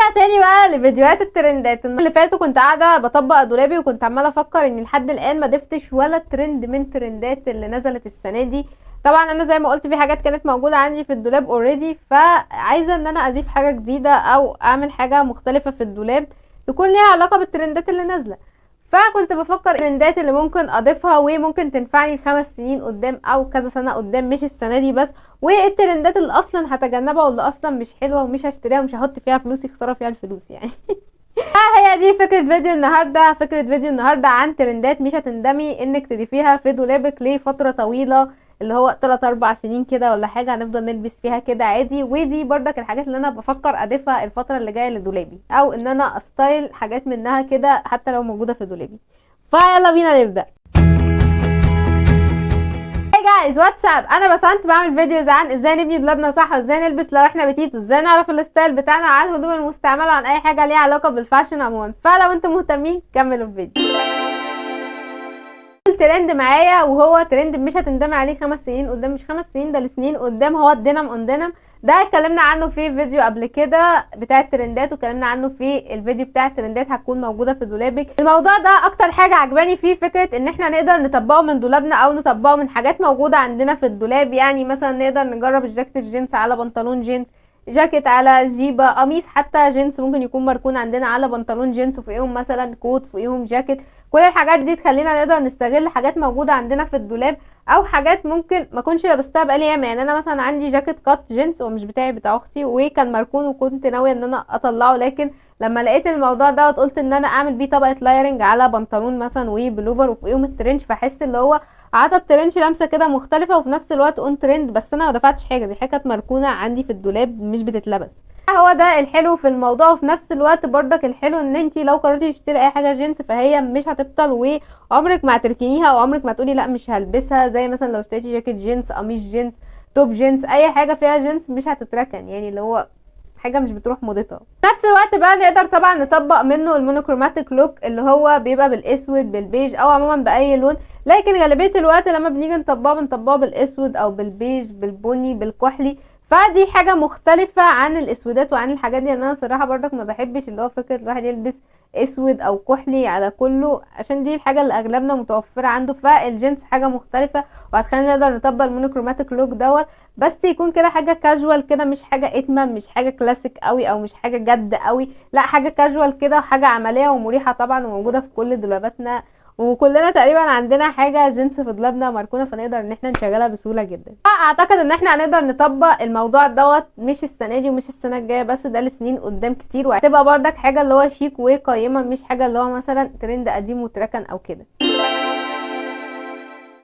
نرجع تاني بقى لفيديوهات الترندات. اللي فاتوا كنت قاعده بطبق دولابي وكنت عماله افكر ان لحد الان ما ضفتش ولا ترند من ترندات اللي نزلت السنه دي. طبعا انا زي ما قلت في حاجات كانت موجوده عندي في الدولاب اوريدي، فعايزه ان انا اضيف حاجه جديده او اعمل حاجه مختلفه في الدولاب تكون ليها علاقه بالترندات اللي نازله. فكنت بفكر الترندات اللي ممكن اضيفها وممكن تنفعني 5 سنين قدام او كذا سنه قدام، مش السنه دي بس. والترندات اللي اصلا هتجنبها واللي اصلا مش حلوه ومش هشتريها ومش هحط فيها فلوسي، خساره فيها الفلوس يعني. هي دي فكره فيديو النهارده. فكره فيديو النهارده عن ترندات مش هتندمي انك تضيفيها في دولابك لفتره طويله، اللي هو 3 4 سنين كده ولا حاجه، هنفضل نلبس فيها كده عادي. ودي برضك الحاجات اللي انا بفكر اضيفها الفتره اللي جايه لدولابي، او ان انا استايل حاجات منها كده حتى لو موجوده في دولابي. فيلا بينا نبدا. جايز واتساب، انا بسنت بعمل فيديوز عن ازاي نبني دولابنا صح، وازاي نلبس لو احنا بتيتو، ازاي نعرف الستايل بتاعنا، عن الهدوم المستعمله، وعن اي حاجه ليها علاقه بالفاشن عموما. فلو انتم مهتمين كملوا الفيديو. الترند معايا وهو ترند مش هتندمي عليه 5 سنين قدام، مش 5 سنين ده لسنين قدام، هو الدينم اون دينم. ده اتكلمنا عنه في فيديو قبل كده بتاع الترندات، واتكلمنا عنه في الفيديو بتاع الترندات هتكون موجوده في دولابك. الموضوع ده اكتر حاجه عجباني فيه فكره ان احنا نقدر نطبقه من دولابنا او نطبقه من حاجات موجوده عندنا في الدولاب. يعني مثلا نقدر نجرب الجاكيت الجينز على بنطلون جينز، جاكيت على جيبه، قميص حتى جينز ممكن يكون مركون عندنا على بنطلون جينز، وفوقيهم مثلا كوت، فوقيهم جاكيت. كل الحاجات دي تخلينا نقدر نستغل حاجات موجوده عندنا في الدولاب، او حاجات ممكن ما اكونش لبستها بقالي ياما. يعني انا مثلا عندي جاكيت كات جينز ومش بتاعي، بتاع اختي، وكان مركون وكنت ناويه ان انا اطلعه، لكن لما لقيت الموضوع دوت قلت ان انا اعمل بيه طبقه لايرنج على بنطلون مثلا وبلوفر وفوقيهم الترنش، فاحس اللي هو عطى الترنش لمسه كده مختلفه وفي نفس الوقت اون ترند. بس انا ما دفعتش حاجه، دي حاجه كانت مركونه عندي في الدولاب مش بتتلبس. هو ده الحلو في الموضوع. وفي نفس الوقت برضك الحلو ان انتي لو قررتي تشتري اي حاجه جينز فهي مش هتبطل، وعمرك ما هتركنيها، وعمرك ما تقولي لا مش هلبسها. زي مثلا لو اشتريتي جاكيت جينز، قميص جينز، توب جينز، اي حاجه فيها جينز مش هتتركن، يعني اللي هو حاجه مش بتروح موضتها. في نفس الوقت بقى نقدر طبعا نطبق منه المونوكروماتيك لوك، اللي هو بيبقى بالاسود بالبيج او عموما باي لون، لكن غالبيه الوقت لما بنيجي نطبقه بنطبقه بالاسود او بالبيج، بالبني، بالكحلي. فدي حاجه مختلفه عن الاسودات وعن الحاجات دي. انا صراحه برضك ما بحبش اللي هو فكره الواحد يلبس اسود او كحلي على كله، عشان دي الحاجه اللي اغلبنا متوفره عنده. فالجينز حاجه مختلفه وهتخلينا نقدر نطبق المونوكروماتيك لوك دوت، بس يكون كده حاجه كاجوال كده، مش حاجه اتمم، مش حاجه كلاسيك قوي او مش حاجه جد قوي، لا حاجه كاجوال كده وحاجه عمليه ومريحه طبعا، وموجوده في كل دولاباتنا. وكلنا تقريبا عندنا حاجه جينز في دولابنا مركونه، فنقدر ان احنا نشغلها بسهوله جدا. اعتقد ان احنا هنقدر نطبق الموضوع دوت مش السنه دي ومش السنه الجايه بس، ده لسنين قدام كتير، وهتبقى بردك حاجه اللي هو شيك وقيمه، مش حاجه اللي هو مثلا ترند قديم وتركن او كده.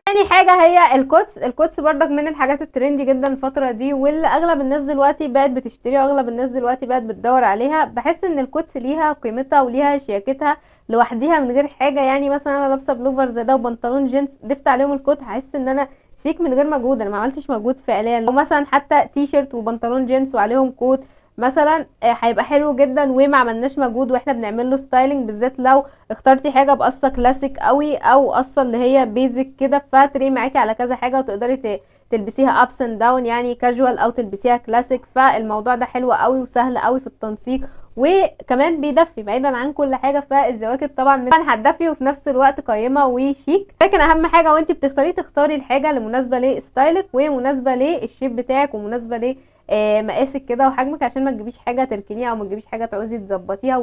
تاني حاجة هي الكوتس. الكوتس برضك من الحاجات الترندي جدا الفترة دي، واللي اغلب الناس دلوقتي بقت بتشتريها واغلب الناس دلوقتي بقت بتدور عليها. بحس ان الكوتس ليها قيمتها وليها شياكتها لوحديها من غير حاجة. يعني مثلا انا لابسة بلوفر زي ده وبنطلون جينز، ضفت عليهم الكوت، هحس ان انا شيك من غير مجهود، انا ما عملتش مجهود فعليا. او مثلا حتى تي شيرت وبنطلون جينز وعليهم كوت مثلا، هيبقى حلو جدا وما عملناش مجهود واحنا بنعمل له ستايلنج، بالذات لو اخترتي حاجه بقصه كلاسيك قوي او قصه اللي هي بيزك كده، فتري معاكي على كذا حاجه وتقدري تلبسيها ابس اند داون، يعني كاجوال او تلبسيها كلاسيك. فالموضوع ده حلو قوي وسهل قوي في التنسيق، وكمان بيدفي بعيدا عن كل حاجه. فالجواكت طبعا هتدفي وفي نفس الوقت قيمه وشيك، لكن اهم حاجه وانت بتختاري تختاري الحاجه اللي مناسبه لستايلك ومناسبه للشيب بتاعك ومناسبه مقاسك كده وحجمك، عشان ما تجيبيش حاجه تركنيها او ما تجيبيش حاجه تعوزي تظبطيها.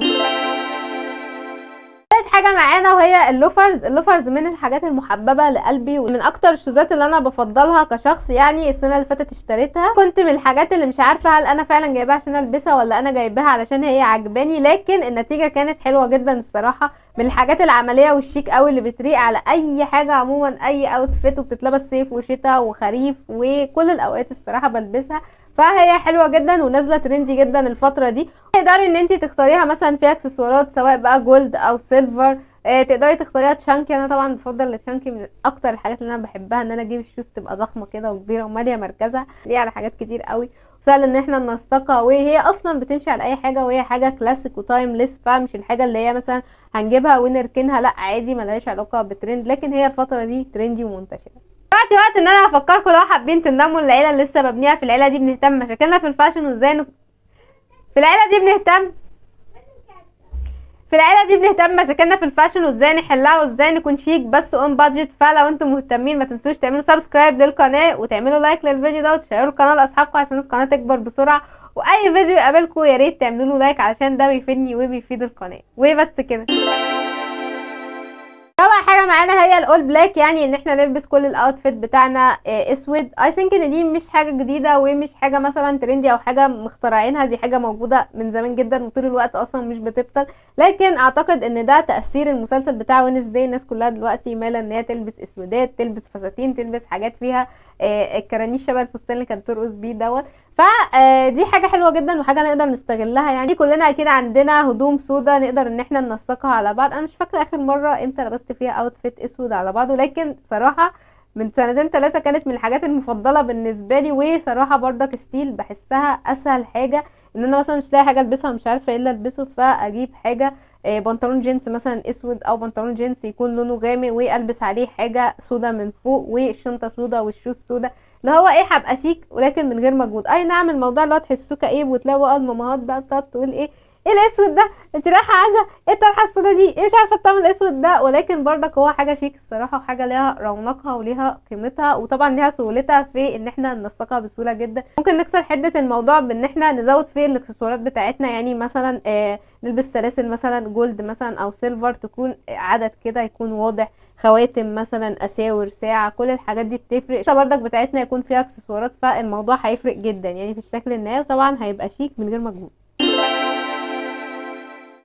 تالت حاجه معانا وهي اللوفرز. اللوفرز من الحاجات المحببه لقلبي ومن اكتر الشوزات اللي انا بفضلها كشخص. يعني السنه اللي فاتت اشتريتها، كنت من الحاجات اللي مش عارفه هل انا فعلا جايباها عشان البسها ولا انا جايباها علشان هي عجباني، لكن النتيجه كانت حلوه جدا الصراحه. من الحاجات العمليه والشيك قوي اللي بتليق على اي حاجه عموما، اي اوتفيت، وبتتلبس صيف وشتاء وخريف وكل الاوقات الصراحه بلبسها. فهي حلوه جدا ونازله ترندي جدا الفتره دي. تقدري ان انت تختاريها مثلا فيها اكسسوارات سواء بقى جولد او سيلفر، تقدري تختاريها تشانكي. انا طبعا بفضل التشانكي، من اكتر الحاجات اللي انا بحبها ان انا اجيب الشوز تبقى ضخمه كده وكبيره وماليه مركزها، ليه على حاجات كتير قوي، سهل ان احنا ننسقها، وهي اصلا بتمشي على اي حاجه، وهي حاجه كلاسيك وتايمليس. فمش الحاجه اللي هي مثلا هنجيبها ونركنها، لا عادي ملهاش علاقه بترند، لكن هي الفتره دي ترندي ومنتشره. دلوقتي وقت ان انا افكركم لو حابين تنضموا للعيله اللي لسه ببنيها. في العيله دي بنهتم مشاكلنا في الفاشن وازاي في العيله دي بنهتم في العيله دي بنهتم مشاكلنا في الفاشن وازاي نحلها وازاي نكون شيك بس اون بادجت. فلو انتم مهتمين ما تنسوش تعملوا سبسكرايب للقناه وتعملوا لايك للفيديو ده وتشيروا القناه لاصحابكم عشان القناه تكبر بسرعه. واي فيديو يقابلكم يا ريت تعملوا له لايك علشان ده بيفيدني وبيفيد القناه. وبس كده. طبعا حاجه معانا هي الاول بلاك، يعني ان احنا نلبس كل الاوتفيت بتاعنا اسود. اي ثينك ان دي مش حاجه جديده ومش حاجه مثلا ترندي او حاجه مخترعينها، دي حاجه موجوده من زمان جدا وطول الوقت اصلا مش بتبطل. لكن اعتقد ان ده تاثير المسلسل بتاع وينزداي. الناس كلها دلوقتي مايله ان هي تلبس اسودات، تلبس فساتين، تلبس حاجات فيها الكرانيش شبه الفستان اللي كانت بترقص بيه دوت. فدي حاجه حلوه جدا وحاجه نقدر نستغلها. يعني كلنا اكيد عندنا هدوم سودا نقدر ان احنا ننسقها على بعض. انا مش فاكره اخر مره امتى لبست فيها اوتفيت اسود على بعضه، لكن صراحه من سنتين 3 كانت من الحاجات المفضله بالنسبه لي. وصراحه برضك ستيل بحسها اسهل حاجه ان انا مثلا مش لاقي حاجه البسها مش عارفه ايه اللي البسه، فاجيب حاجه بنطلون جينز مثلا اسود او بنطلون جينز يكون لونه غامق والبس عليه حاجه سودا من فوق والشنطه سودا والشوز سودا، اللي هو ايه هبقى شيك ولكن من غير مجهود. اي نعم الموضوع اللي هو تحسوه كئيب وتلاقوا بقى المامهات بقى بتقعد تقول ايه الاسود ده، انت رايحه عايزه ايه الطرحه السودا دي، ايه مش عارفه الطقم الاسود ده. ولكن برضك هو حاجه شيك الصراحه وحاجه ليها رونقها وليها قيمتها وطبعا ليها سهولتها في ان احنا ننسقها بسهوله جدا. ممكن نكسر حده الموضوع بان احنا نزود في الاكسسوارات بتاعتنا، يعني مثلا نلبس سلاسل مثلا جولد مثلا او سيلفر تكون عدد كده يكون واضح، خواتم مثلا اساور ساعه، كل الحاجات دي بتفرق. برضك بتاعتنا يكون فيها اكسسوارات فالموضوع هيفرق جدا يعني في الشكل النهائي وطبعا هيبقى شيك من غير مجهود.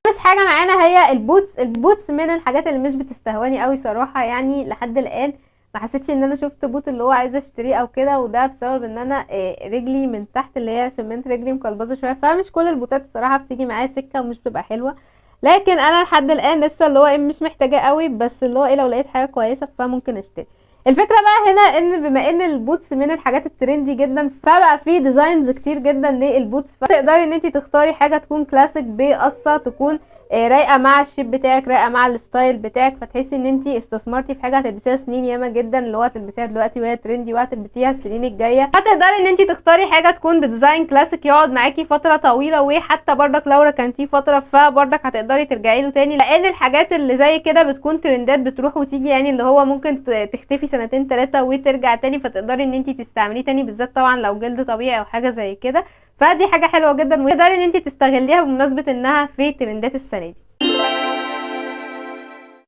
بس حاجه معانا هي البوتس. البوتس من الحاجات اللي مش بتستهواني قوي صراحه، يعني لحد الان ما حسيتش ان انا شفت بوت اللي هو عايزه اشتريه او كده، وده بسبب ان انا رجلي من تحت اللي هي سمنت رجلي مقلبظه شويه، فمش كل البوتات الصراحه بتيجي معايا سكه ومش بتبقى حلوه. لكن انا لحد الان لسه اللي هو مش محتاجاه قوي، بس اللي هو لو لقيت حاجه كويسه فممكن اشتري. الفكره بقى هنا ان بما ان البوتس من الحاجات الترندي جدا فبقى في ديزاينز كتير جدا للبوتس، فتقدري ان انت تختاري حاجه تكون كلاسيك بقصه تكون رايقه مع الشيب بتاعك، رايقه مع الستايل بتاعك، فتحسي ان انت استثمرتي في حاجه هتلبسيها سنين ياما جدا، اللي هو هتلبسيها دلوقتي وهي ترندي وهتلبسيها السنين الجايه. فتقدري ان انت تختاري حاجه تكون بديزاين كلاسيك يقعد معاكي فتره طويله، وحتى برضك لو ركنتيه فتره فبرضك هتقدري ترجعي له تاني، لان الحاجات اللي زي كده بتكون ترندات بتروح وتيجي، يعني اللي هو ممكن تختفي سنتين 3 وترجع تاني، فتقدري ان انت تستعمليه تاني، بالذات طبعا لو جلد طبيعي او حاجه زي كده. فدي حاجه حلوه جدا وتقدري ان انت تستغليها بمناسبه انها في ترندات السنه دي.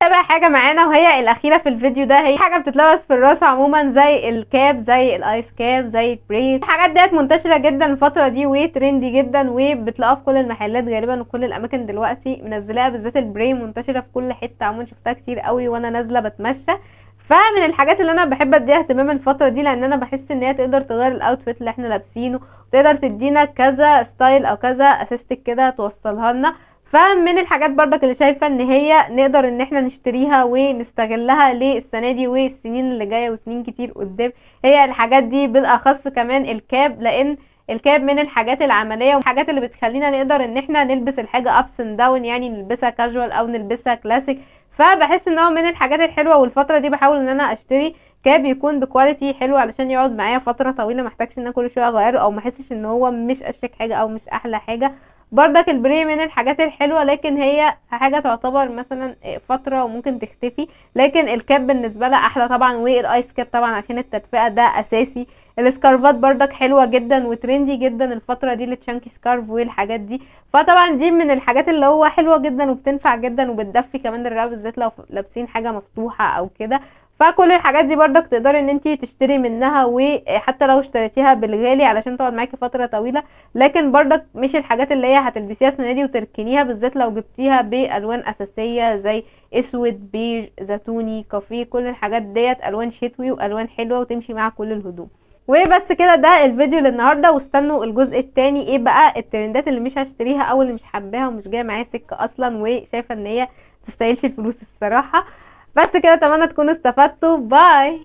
بقى حاجه معانا وهي الاخيره في الفيديو ده، هي حاجه بتتلبس في الراس عموما زي الكاب، زي الايس كاب، زي البريد. الحاجات ديت منتشره جدا الفتره دي وترندي جدا وبتلاقوها في كل المحلات غالبا وكل الاماكن دلوقتي منزلاها، بالذات البري منتشره في كل حته عموما، شفتها كتير قوي وانا نازله بتمشى. فمن الحاجات اللي انا بحب اديها اهتمام الفتره دي، لان انا بحس ان هي تقدر تغير الاوتفيت اللي احنا لابسينه وتقدر تدينا كذا ستايل او كذا اسيستك كده توصلها لنا. فمن الحاجات برضك اللي شايفه ان هي نقدر ان احنا نشتريها ونستغلها للسنه دي والسنين اللي جايه وسنين كتير قدام، هي الحاجات دي بالاخص كمان الكاب، لان الكاب من الحاجات العمليه والحاجات اللي بتخلينا نقدر ان احنا نلبس الحاجه ابس اند داون، يعني نلبسها كاجوال او نلبسها كلاسيك. فبحس ان هو من الحاجات الحلوه، والفتره دي بحاول ان انا اشتري كاب يكون بكواليتي حلو علشان يقعد معايا فتره طويله، محتاجش ان انا كل شويه اغيره او محسش ان هو مش اشيك حاجه او مش احلى حاجه. برضك البري من الحاجات الحلوه، لكن هي حاجه تعتبر مثلا فتره وممكن تختفي، لكن الكاب بالنسبه لها احلى طبعا، والايس كاب طبعا عشان التدفئه ده اساسي. السكارفات برضك حلوه جدا وترندي جدا الفتره دي، التشانكي سكارف والحاجات دي. فطبعا دي من الحاجات اللي هو حلوه جدا وبتنفع جدا وبتدفي كمان الرقبه، بالذات لو لابسين حاجه مفتوحه او كده. فكل الحاجات دي برضك تقدري ان انتي تشتري منها، وحتى لو اشتريتيها بالغالي علشان تقعد معاكي فتره طويله، لكن برضك مش الحاجات اللي هي هتلبسيها السنه دي وتركنيها، بالذات لو جبتيها بالوان اساسيه زي اسود، بيج، زيتوني، كافيه. كل الحاجات ديت الوان شتوي والوان حلوه وتمشي مع كل الهدوم. وبس كده ده الفيديو للنهارده، واستنوا الجزء التاني ايه بقى الترندات اللي مش هشتريها او اللي مش حباها ومش جايه معايا سكه اصلا وشايفه ان هي تستاهلش الفلوس الصراحه. بس كده اتمنى تكونوا استفدتوا. باي.